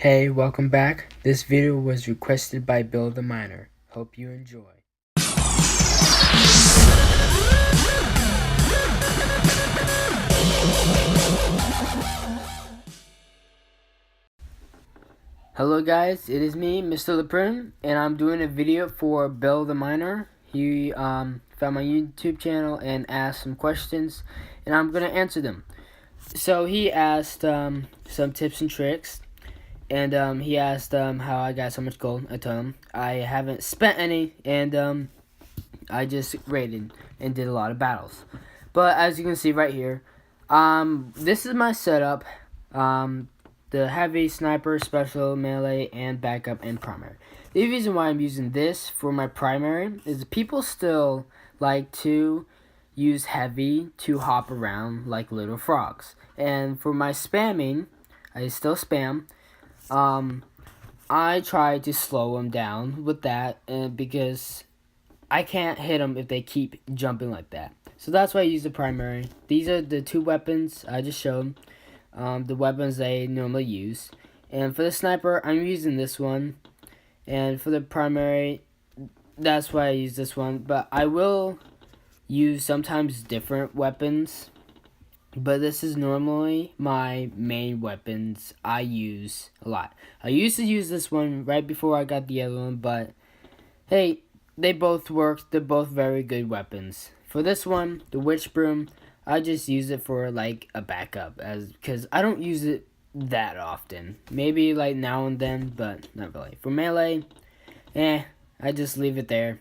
Hey, welcome back. This video was requested by Bill the Miner. Hope you enjoy. Hello guys, it is me, Mr. LePrune, and I'm doing a video for Bill the Miner. He found my YouTube channel and asked some questions, and I'm going to answer them. So he asked some tips and tricks. And he asked how I got so much gold. I told him I haven't spent any, and I just raided and did a lot of battles. But as you can see right here, this is my setup. The heavy, sniper, special, melee, and backup, and primary. The reason why I'm using this for my primary is people still like to use heavy to hop around like little frogs. And for my spamming, I still spam. I try to slow them down with that, because I can't hit them if they keep jumping like that. So that's why I use the primary. These are the two weapons I just showed, the weapons they normally use. And for the sniper, I'm using this one. And for the primary, that's why I use this one. But I will use sometimes different weapons. But this is normally my main weapons I use a lot. I used to use this one right before I got the other one, but hey, they both work. They're both very good weapons. For this one, the witch broom, I just use it for like a backup, because I don't use it that often. Maybe like now and then, but not really. For melee, I just leave it there.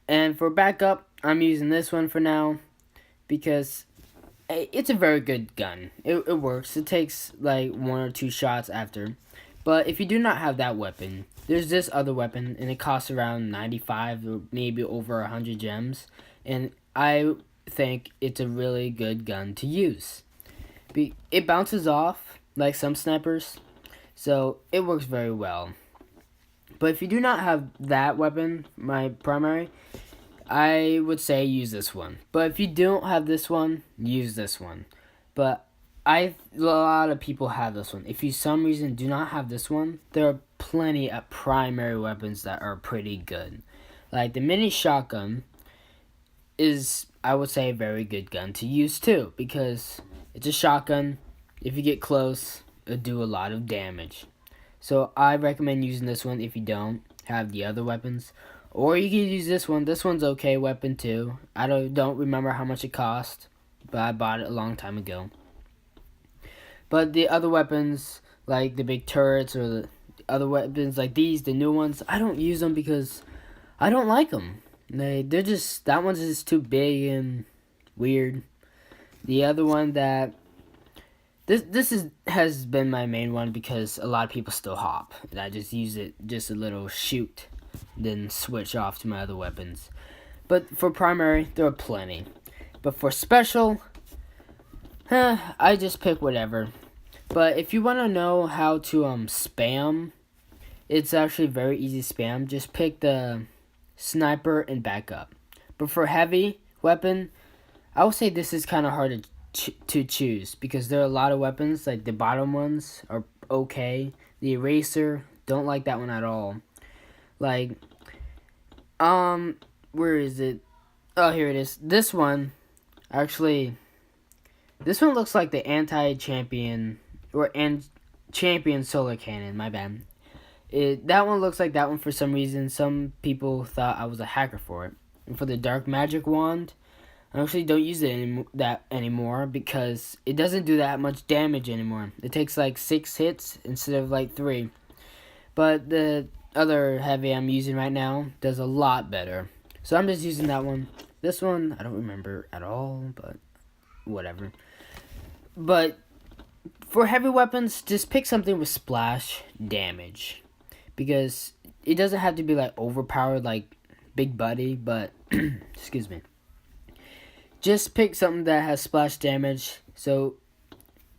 And for backup, I'm using this one for now, because it's a very good gun. It works. It takes like 1 or 2 shots after. But if you do not have that weapon, there's this other weapon, and it costs around 95 or maybe over 100 gems. And I think it's a really good gun to use. It bounces off like some snipers, so it works very well. But if you do not have that weapon, my primary, I would say use this one. But if you don't have this one, use this one. But a lot of people have this one. If you some reason do not have this one, there are plenty of primary weapons that are pretty good. Like the mini shotgun is, I would say, a very good gun to use too, because it's a shotgun. If you get close, it'll do a lot of damage. So I recommend using this one if you don't have the other weapons. Or you can use this one. This one's okay weapon too. I don't remember how much it cost, but I bought it a long time ago. But the other weapons, like the big turrets or the other weapons like these, the new ones, I don't use them because I don't like them. They're just, that one's just too big and weird. The other one that has been my main one because a lot of people still hop, and I just use it just a little shoot, then switch off to my other weapons. But for primary, there are plenty. But for special, I just pick whatever. But if you want to know how to spam, it's actually very easy to spam. Just pick the sniper and backup. But for heavy weapon, I would say this is kind of hard to choose, because there are a lot of weapons. Like the bottom ones are okay. The eraser, don't like that one at all. Like, where is it? Oh, here it is. This one, actually, this one looks like the anti-champion, or champion solar cannon, my bad. That one looks like that one for some reason. Some people thought I was a hacker for it. And for the dark magic wand, I actually don't use it anymore because it doesn't do that much damage anymore. It takes like 6 hits instead of like 3. But the other heavy I'm using right now does a lot better. So I'm just using that one. This one, I don't remember at all, but whatever. But for heavy weapons, just pick something with splash damage, because it doesn't have to be like overpowered like Big Buddy, but excuse me. Just pick something that has splash damage, so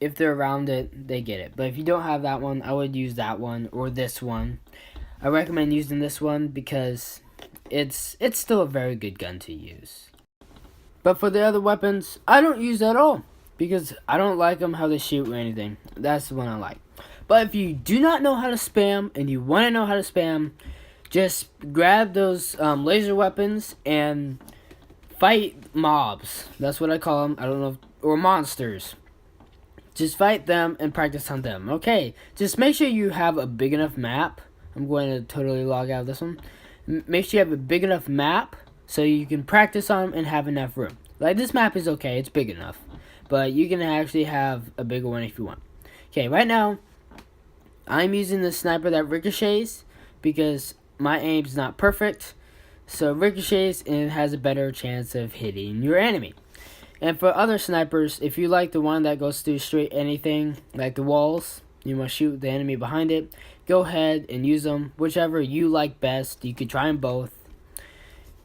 if they're around it, they get it. But if you don't have that one, I would use that one or this one. I recommend using this one because it's still a very good gun to use. But for the other weapons, I don't use at all, because I don't like them how they shoot or anything. That's the one I like. But if you do not know how to spam and you want to know how to spam, just grab those laser weapons and fight mobs. That's what I call them. I don't know, or monsters. Just fight them and practice on them. Okay, just make sure you have a big enough map. I'm going to totally log out of this one. Make sure you have a big enough map so you can practice on them and have enough room. Like, this map is okay, it's big enough. But you can actually have a bigger one if you want. Okay, right now, I'm using the sniper that ricochets because my aim's not perfect. So it ricochets and it has a better chance of hitting your enemy. And for other snipers, if you like the one that goes through straight anything, like the walls, you must shoot the enemy behind it, go ahead and use them. Whichever you like best, you could try them both.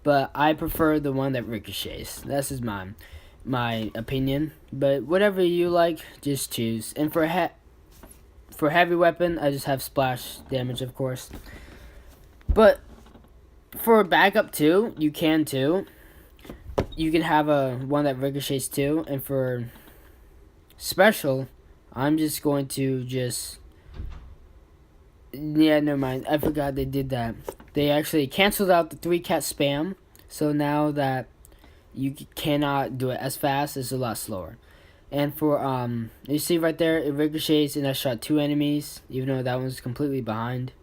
But I prefer the one that ricochets. This is my opinion. But whatever you like, just choose. And for heavy weapon, I just have splash damage, of course. But for backup too, you can too. You can have one that ricochets too, and for special, I'm just going to yeah, never mind. I forgot they did that. They actually canceled out the 3-cat spam, so now that you cannot do it as fast, it's a lot slower. And for you see right there, it ricochets, and I shot 2 enemies, even though that one's completely behind.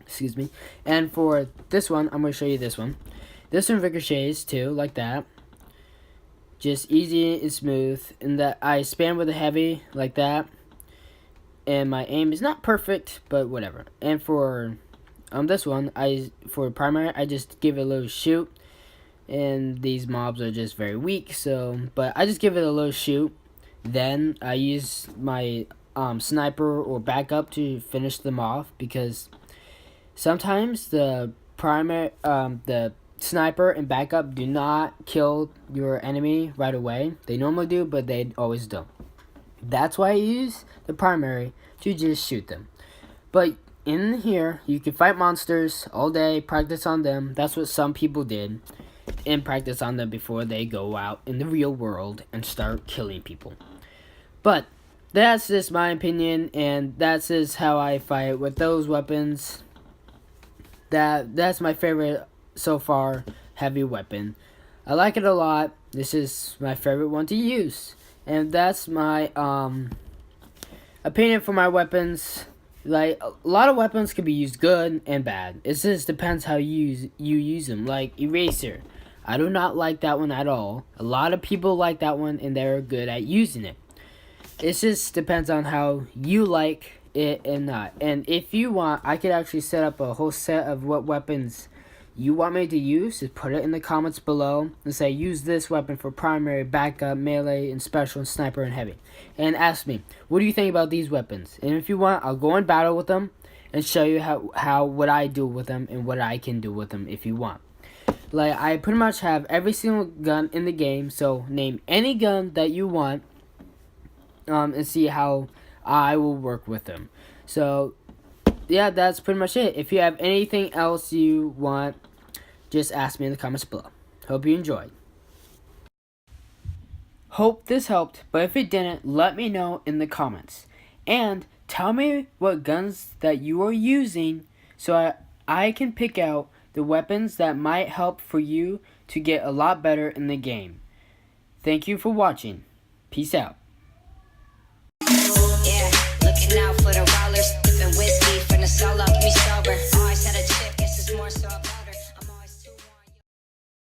Excuse me. And for this one, I'm going to show you this one. This one ricochets too, like that. Just easy and smooth. And that I spam with a heavy, like that. And my aim is not perfect, but whatever. And for this one, for primary, I just give it a little shoot. And these mobs are just very weak, but I just give it a little shoot. Then I use my sniper or backup to finish them off, because sometimes the sniper and backup do not kill your enemy right away. They normally do, but they always don't. That's why I use the primary to just shoot them. But in here, you can fight monsters all day, practice on them. That's what some people did, and practice on them before they go out in the real world and start killing people. But that's just my opinion, and that's just how I fight with those weapons. That's my favorite so far heavy weapon. I like it a lot. This is my favorite one to use, and that's my opinion for my weapons. Like, a lot of weapons can be used good and bad. It just depends how you use them. Like Eraser, I do not like that one at all. A lot of people like that one, and they're good at using it. It just depends on how you like it and not. And if you want, I could actually set up a whole set of what weapons you want me to use. Just put it in the comments below and say, use this weapon for primary, backup, melee, and special, and sniper, and heavy. And ask me, what do you think about these weapons? And if you want, I'll go in battle with them and show you how what I do with them and what I can do with them if you want. Like, I pretty much have every single gun in the game, so name any gun that you want, and see how I will work with them. So yeah, that's pretty much it. If you have anything else you want, just ask me in the comments below. Hope you enjoyed. Hope this helped, but if it didn't, let me know in the comments. And tell me what guns that you are using so I can pick out the weapons that might help for you to get a lot better in the game. Thank you for watching. Peace out.